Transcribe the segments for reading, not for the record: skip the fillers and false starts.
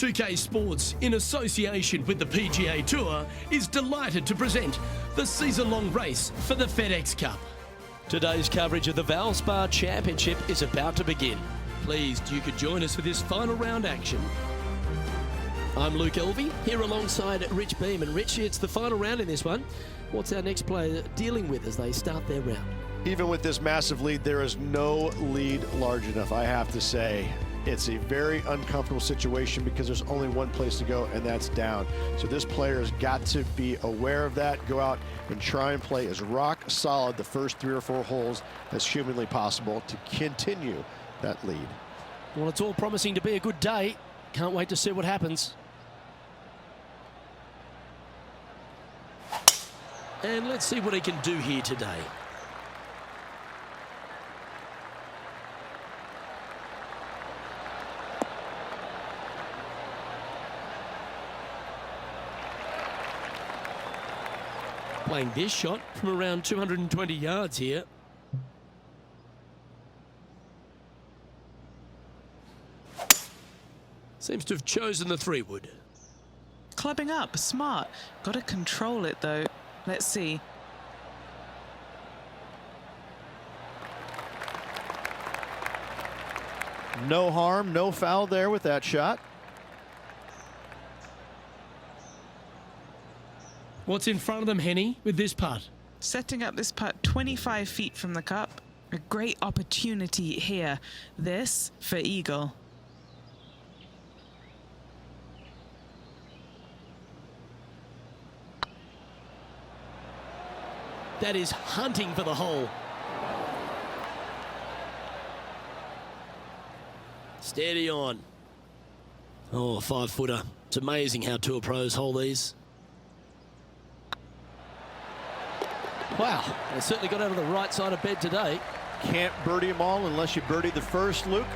2K Sports, in association with the PGA Tour, is delighted to present the season-long race for the FedEx Cup. Today's coverage of the Valspar Championship is about to begin. Pleased you could join us for this final round action. I'm Luke Elvey, here alongside Rich Beam. And Rich, it's the final round in this one. What's our next player dealing with as they start their round? Even with this massive lead, there is no lead large enough, I have to say. It's a very uncomfortable situation because there's only one place to go, and that's down. So this player has got to be aware of that, go out and try and play as rock solid the first 3 or 4 holes as humanly possible to continue that lead. Well, it's all promising to be a good day. Can't wait to see what happens. And let's see what he can do here today. Playing this shot from around 220 yards here. Seems to have chosen the 3-wood. Clubbing up, smart. Got to control it though. Let's see. No harm, no foul there with that shot. What's in front of them, Henny, with this putt? Setting up this putt 25 feet from the cup. A great opportunity here. This for eagle. That is hunting for the hole. Steady on. Oh, a 5-footer. It's amazing how tour pros hold these. Wow, they certainly got out of the right side of bed today. Can't birdie them all unless you birdie the first, Luke.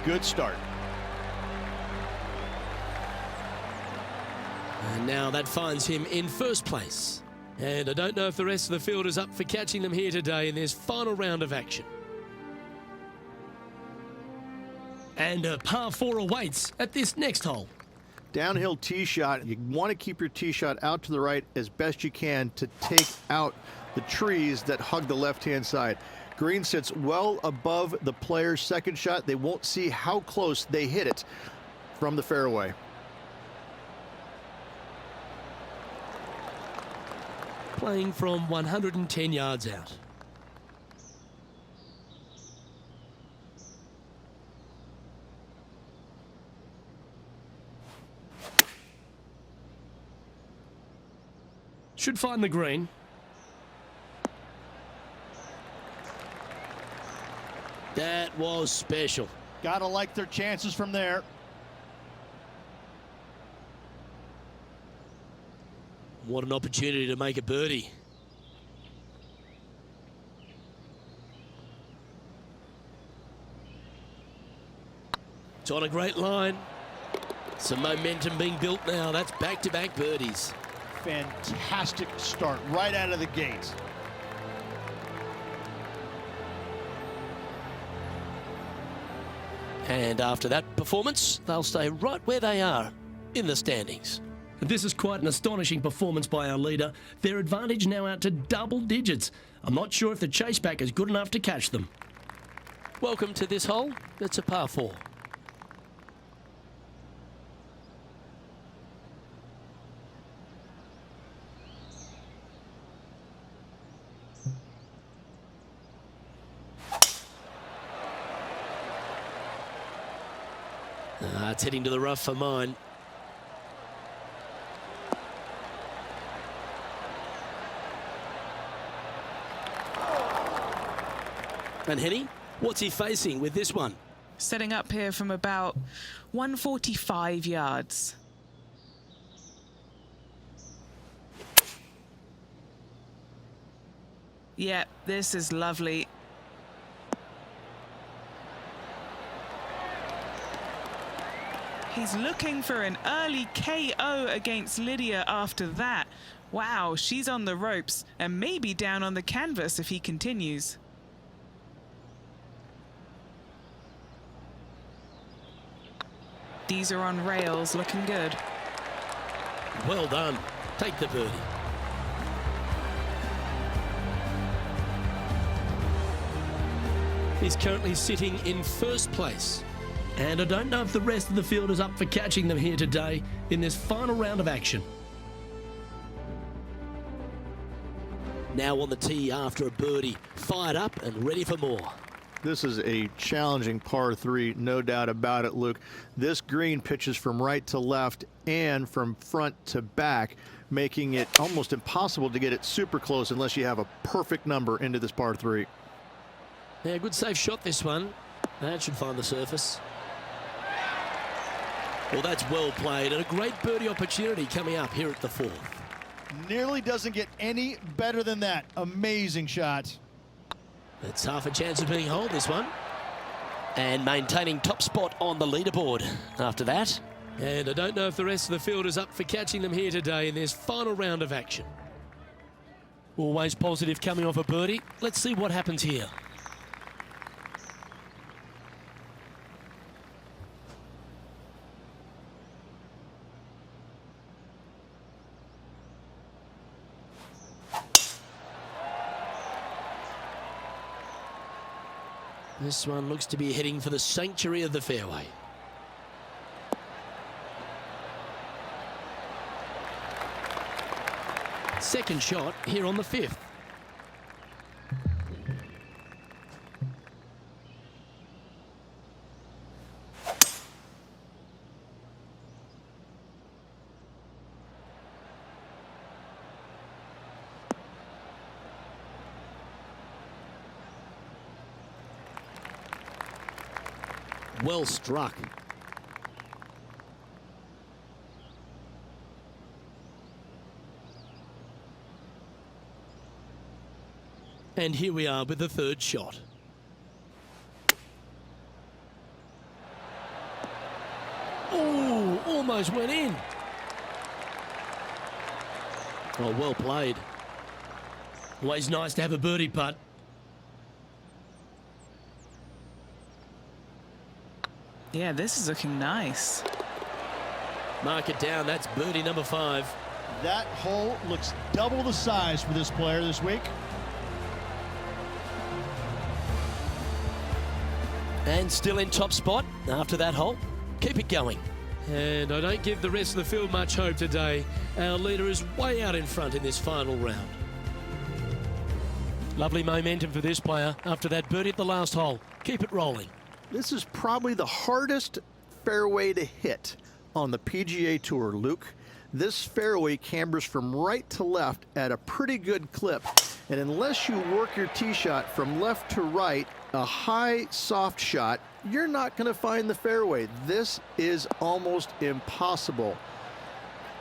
Good start. And now that finds him in first place. And I don't know if the rest of the field is up for catching them here today in this final round of action. And a par 4 awaits at this next hole. Downhill tee shot. You want to keep your tee shot out to the right as best you can to take out the trees that hug the left-hand side. Green sits well above the player's second shot. They won't see how close they hit it from the fairway. Playing from 110 yards out. Should find the green. That was special. Gotta like their chances from there. What an opportunity to make a birdie. It's on a great line. Some momentum being built now. That's back-to-back birdies. Fantastic start right out of the gates. And after that performance, they'll stay right where they are in the standings. This is quite an astonishing performance by our leader. Their advantage now out to double digits. I'm not sure if the chase back is good enough to catch them. Welcome to this hole. It's a par 4. It's heading to the rough for mine. And Henny, what's he facing with this one? Setting up here from about 145 yards. Yeah, this is lovely. He's looking for an early KO against Lydia after that. Wow, she's on the ropes and maybe down on the canvas if he continues. These are on rails, looking good. Well done. Take the birdie. He's currently sitting in first place. And I don't know if the rest of the field is up for catching them here today in this final round of action. Now on the tee after a birdie, fired up and ready for more. This is a challenging par 3, no doubt about it, Luke. This green pitches from right to left and from front to back, making it almost impossible to get it super close unless you have a perfect number into this par 3. Yeah, good safe shot this one. That should find the surface. Well, that's well played and a great birdie opportunity coming up here at the 4th. Nearly doesn't get any better than that. Amazing shot. It's half a chance of being holed, this one. And maintaining top spot on the leaderboard after that. And I don't know if the rest of the field is up for catching them here today in this final round of action. Always positive coming off a birdie. Let's see what happens here. This one looks to be heading for the sanctuary of the fairway. Second shot here on the 5th. Well struck. And here we are with the 3rd shot. Oh, almost went in. Oh, well played. Always nice to have a birdie putt. Yeah, this is looking nice. Mark it down. That's birdie number 5. That hole looks double the size for this player this week. And still in top spot after that hole. Keep it going. And I don't give the rest of the field much hope today. Our leader is way out in front in this final round. Lovely momentum for this player after that birdie at the last hole. Keep it rolling. This is probably the hardest fairway to hit on the PGA Tour, Luke. This fairway cambers from right to left at a pretty good clip. And unless you work your tee shot from left to right, a high, soft shot, you're not going to find the fairway. This is almost impossible.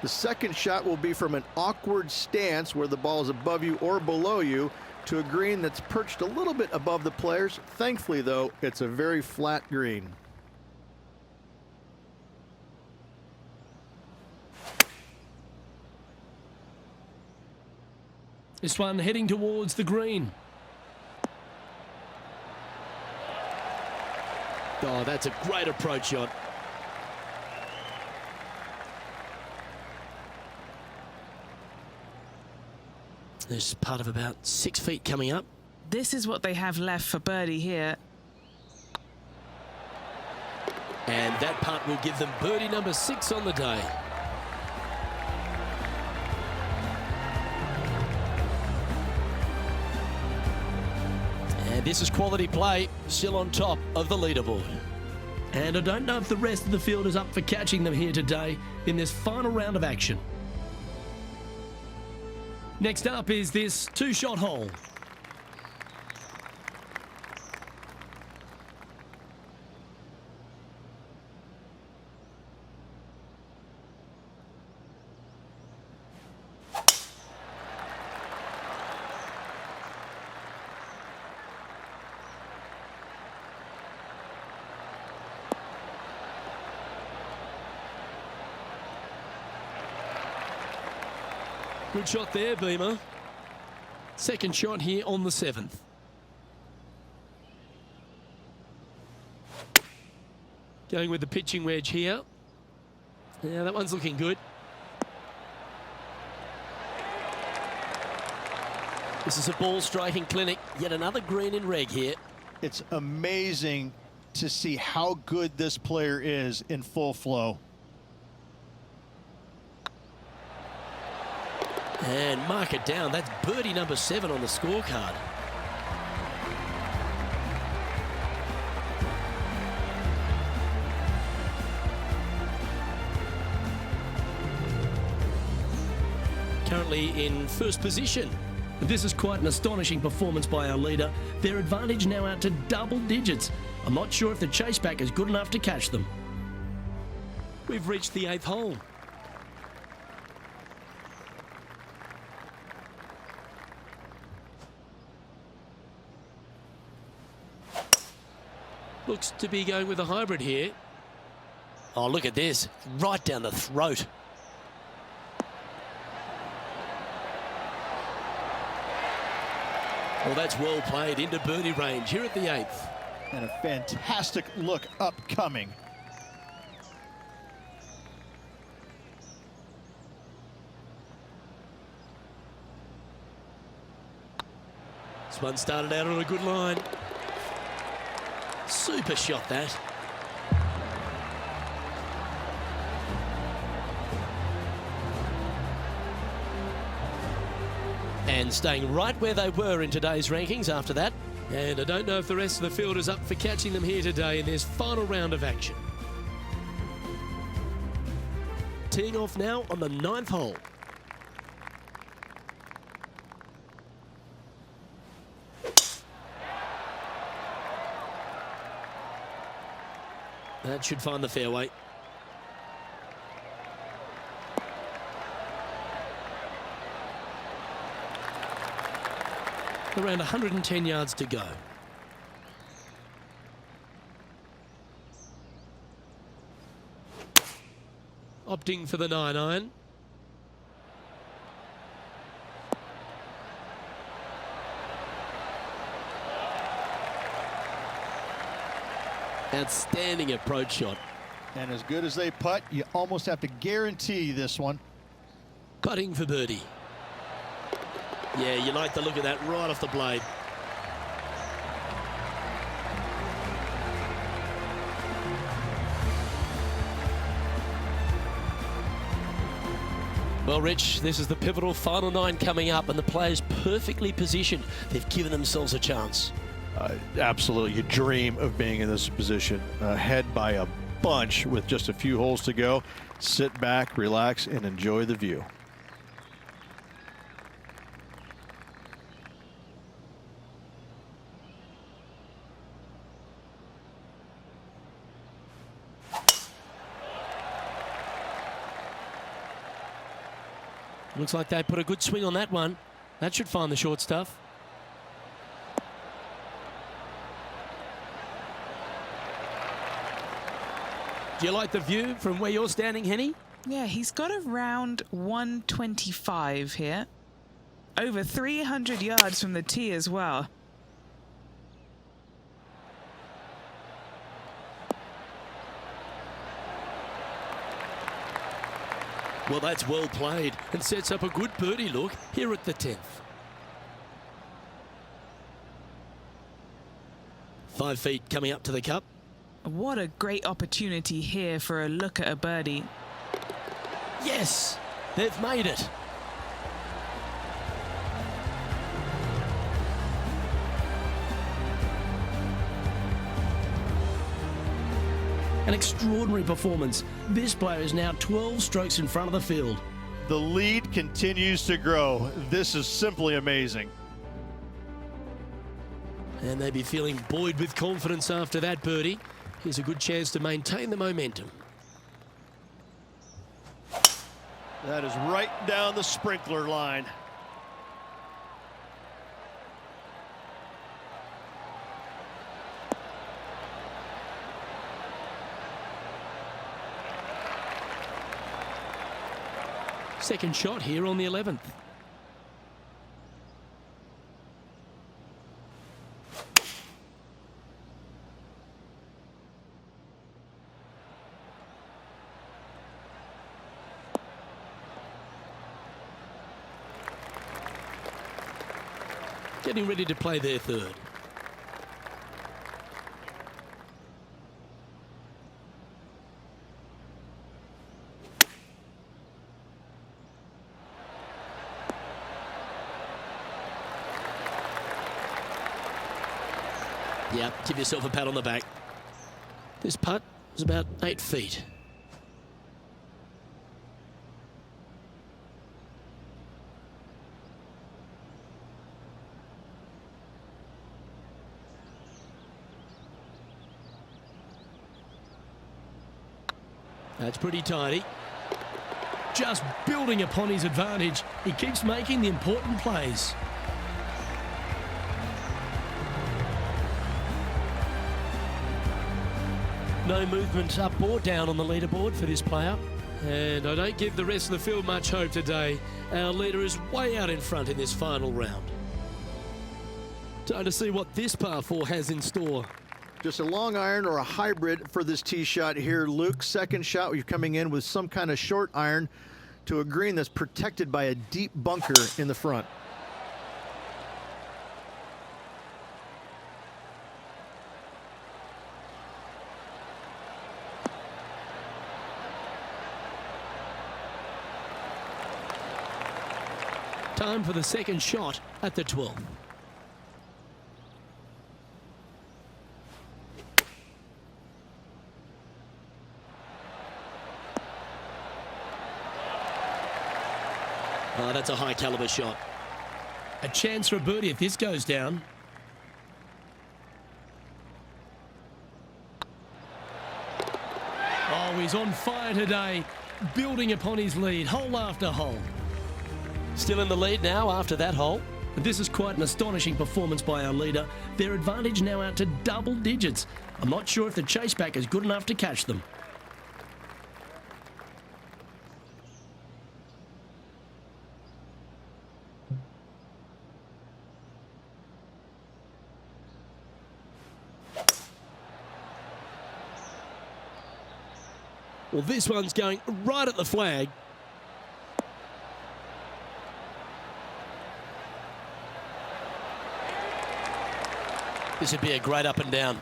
The second shot will be from an awkward stance where the ball is above you or below you to a green that's perched a little bit above the players. Thankfully, though, it's a very flat green. This one heading towards the green. Oh, that's a great approach shot. There's part of about 6 feet coming up. This is what they have left for birdie here. And that putt will give them birdie number 6 on the day. And this is quality play, still on top of the leaderboard. And I don't know if the rest of the field is up for catching them here today in this final round of action. Next up is this 2-shot hole. Good shot there, Beamer. Second shot here on the 7th. Going with the pitching wedge here. Yeah, that one's looking good. This is a ball striking clinic. Yet another green in reg here. It's amazing to see how good this player is in full flow. And mark it down. That's birdie number 7 on the scorecard. Currently in first position. This is quite an astonishing performance by our leader. Their advantage now out to double digits. I'm not sure if the chase back is good enough to catch them. We've reached the 8th hole. Looks to be going with a hybrid here. Oh, look at this. Right down the throat. Well, that's well played into birdie range here at the 8th. And a fantastic look upcoming. This one started out on a good line. Super shot, that. And staying right where they were in today's rankings after that. And I don't know if the rest of the field is up for catching them here today in this final round of action. Teeing off now on the 9th hole. That should find the fairway. Around 110 yards to go. Opting for the 9-iron. Outstanding approach shot. And as good as they putt, you almost have to guarantee this one. Putting for birdie. Yeah, you like the look of that right off the blade. Well, Rich, this is the pivotal final 9 coming up, and the players perfectly positioned. They've given themselves a chance. Absolutely, you dream of being in this position. Ahead by a bunch with just a few holes to go. Sit back, relax, and enjoy the view. Looks like they put a good swing on that one. That should find the short stuff. Do you like the view from where you're standing, Henny? Yeah, he's got around 125 here. Over 300 yards from the tee as well. Well, that's well played and sets up a good birdie look here at the 10th. 5 feet coming up to the cup. What a great opportunity here for a look at a birdie. Yes, they've made it. An extraordinary performance. This player is now 12 strokes in front of the field. The lead continues to grow. This is simply amazing. And they'd be feeling buoyed with confidence after that birdie. Here's a good chance to maintain the momentum. That is right down the sprinkler line. Second shot here on the 11th. getting ready to play their third. Yeah, give yourself a pat on the back. This putt was about 8 feet. That's pretty tidy. Just building upon his advantage. He keeps making the important plays. No movement up or down on the leaderboard for this player. And I don't give the rest of the field much hope today. Our leader is way out in front in this final round. Time to see what this par 4 has in store. Just a long iron or a hybrid for this tee shot here, Luke. Second shot, you're coming in with some kind of short iron to a green that's protected by a deep bunker in the front. Time for the second shot at the 12th. Oh, that's a high caliber shot. A chance for a birdie if this goes down. Oh, he's on fire today, building upon his lead, hole after hole. Still in the lead now after that hole. This is quite an astonishing performance by our leader. Their advantage now out to double digits. I'm not sure if the chase back is good enough to catch them. Well, this one's going right at the flag. This would be a great up and down.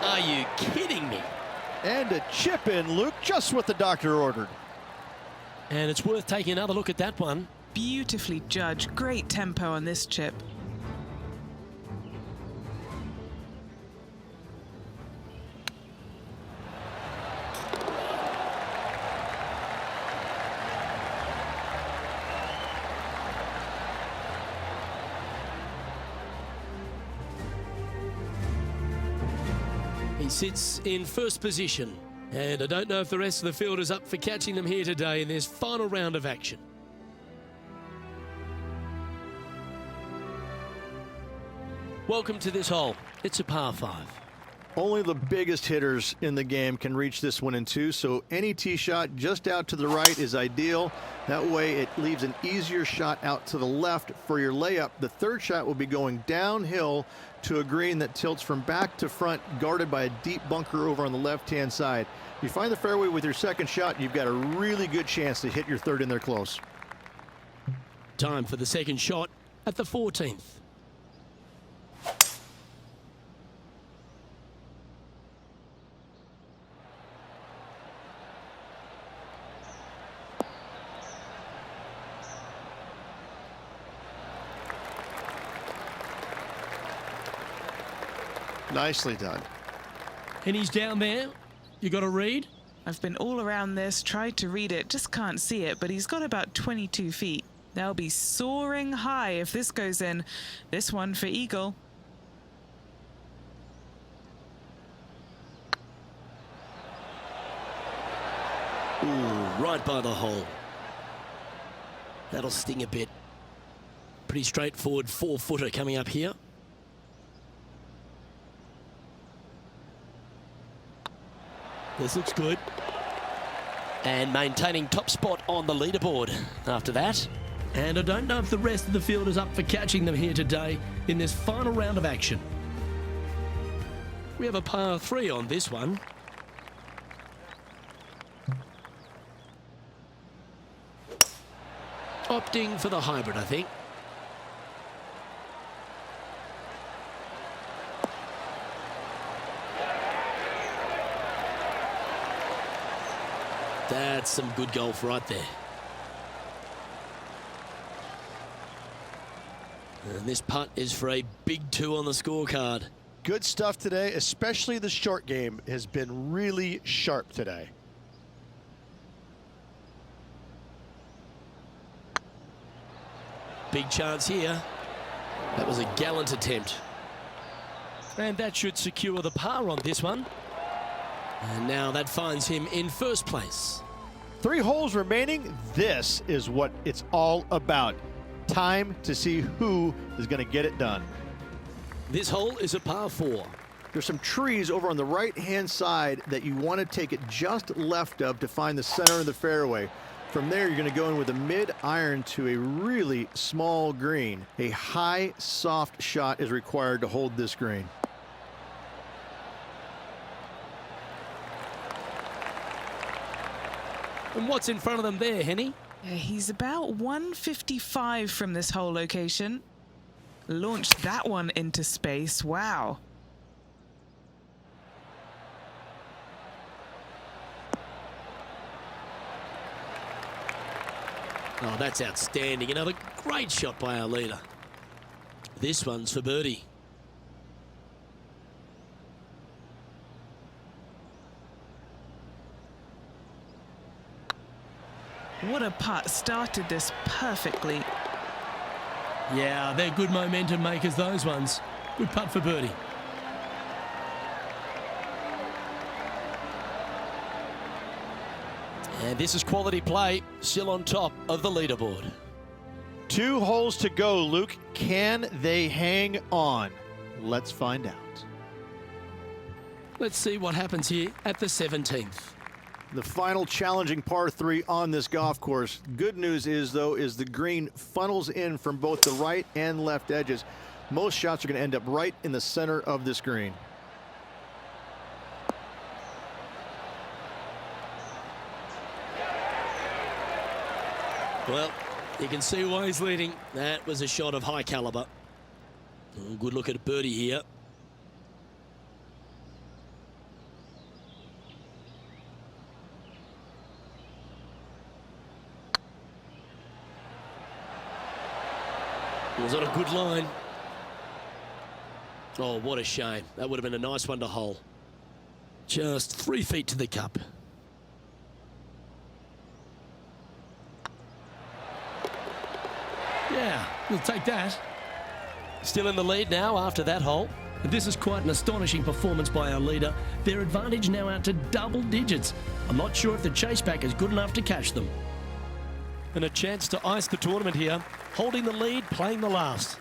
Are you kidding me? And a chip in, Luke, just what the doctor ordered. And it's worth taking another look at that one. Beautifully judged. Great tempo on this chip. He sits in first position, and I don't know if the rest of the field is up for catching them here today in this final round of action. Welcome to this hole. It's a par 5. Only the biggest hitters in the game can reach this one in 2, so any tee shot just out to the right is ideal. That way it leaves an easier shot out to the left for your layup. The third shot will be going downhill to a green that tilts from back to front, guarded by a deep bunker over on the left-hand side. If you find the fairway with your second shot, you've got a really good chance to hit your third in there close. Time for the second shot at the 14th. Nicely done. And he's down there. You got to read? I've been all around this, tried to read it, just can't see it, but he's got about 22 feet. They'll be soaring high if this goes in. This one for eagle. Ooh, right by the hole. That'll sting a bit. Pretty straightforward 4-footer coming up here. This looks good. And maintaining top spot on the leaderboard after that. And I don't know if the rest of the field is up for catching them here today in this final round of action. We have a par 3 on this one. Opting for the hybrid, I think. That's some good golf right there. And this putt is for a big 2 on the scorecard. Good stuff today, especially the short game has been really sharp today. Big chance here. That was a gallant attempt. And that should secure the par on this one. And now that finds him in first place. 3 holes remaining. This is what it's all about. Time to see who is going to get it done. This hole is a par 4. There's some trees over on the right-hand side that you want to take it just left of to find the center of the fairway. From there, you're going to go in with a mid-iron to a really small green. A high, soft shot is required to hold this green. And what's in front of them there, Henny? He's about 155 from this hole location. Launched that one into space. Wow. Oh, that's outstanding. Another great shot by our leader. This one's for birdie. What a putt. Started this perfectly. Yeah, they're good momentum makers, those ones. Good putt for birdie. And this is quality play, still on top of the leaderboard. 2 holes to go, Luke. Can they hang on? Let's find out. Let's see what happens here at the 17th. The final challenging par 3 on this golf course. Good news is, though, is the green funnels in from both the right and left edges. Most shots are going to end up right in the center of this green. Well, you can see why he's leading. That was a shot of high caliber. Oh, good look at birdie here. Was on a good line. Oh, what a shame. That would have been a nice one to hole. Just 3 feet to the cup. Yeah, we'll take that. Still in the lead now after that hole. This is quite an astonishing performance by our leader. Their advantage now out to double digits. I'm not sure if the chase back is good enough to catch them. And a chance to ice the tournament here. Holding the lead, playing the last.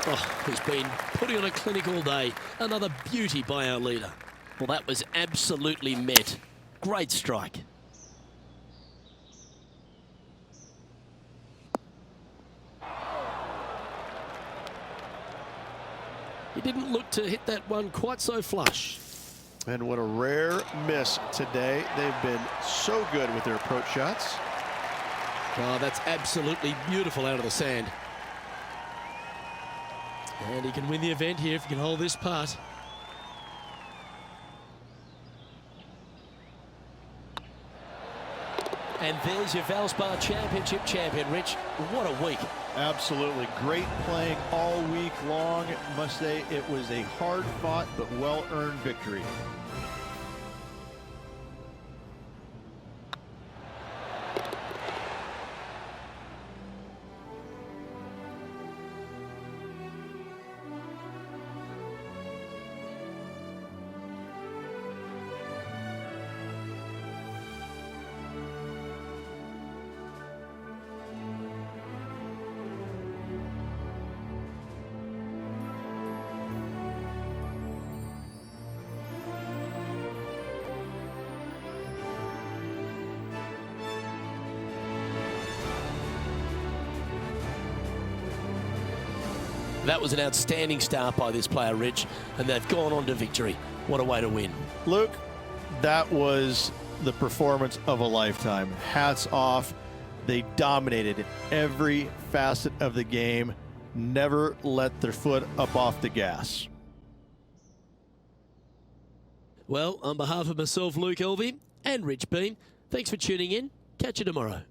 Oh, he's been putting on a clinic all day. Another beauty by our leader. Well, that was absolutely met. Great strike. He didn't look to hit that one quite so flush. And what a rare miss today. They've been so good with their approach shots. Oh, that's absolutely beautiful out of the sand. And he can win the event here if he can hold this putt. And there's your Valspar Championship champion, Rich. What a week. Absolutely. Great playing all week long. Must say it was a hard-fought but well-earned victory. That was an outstanding start by this player, Rich, and they've gone on to victory. What a way to win. Luke, that was the performance of a lifetime. Hats off. They dominated every facet of the game. Never let their foot up off the gas. Well, on behalf of myself, Luke Elvey, and Rich Beam, thanks for tuning in. Catch you tomorrow.